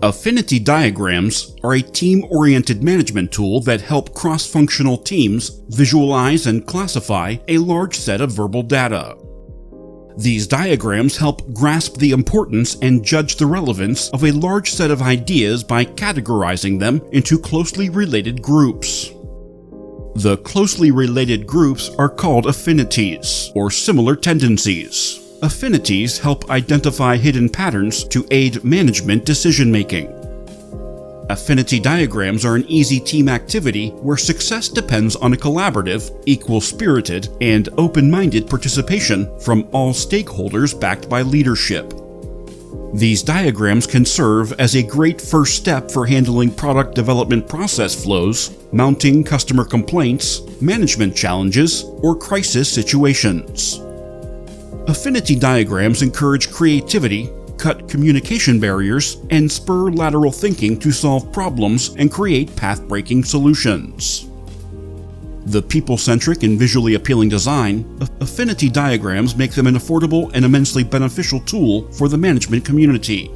Affinity diagrams are a team-oriented management tool that help cross-functional teams visualize and classify a large set of verbal data. These diagrams help grasp the importance and judge the relevance of a large set of ideas by categorizing them into closely related groups. The closely related groups are called affinities, or similar tendencies. Affinities help identify hidden patterns to aid management decision-making. Affinity diagrams are an easy team activity where success depends on a collaborative, equal-spirited, and open-minded participation from all stakeholders backed by leadership. These diagrams can serve as a great first step for handling product development process flows, mounting customer complaints, management challenges, or crisis situations. Affinity diagrams encourage creativity, cut communication barriers, and spur lateral thinking to solve problems and create path-breaking solutions. The people-centric and visually appealing design, affinity diagrams make them an affordable and immensely beneficial tool for the management community.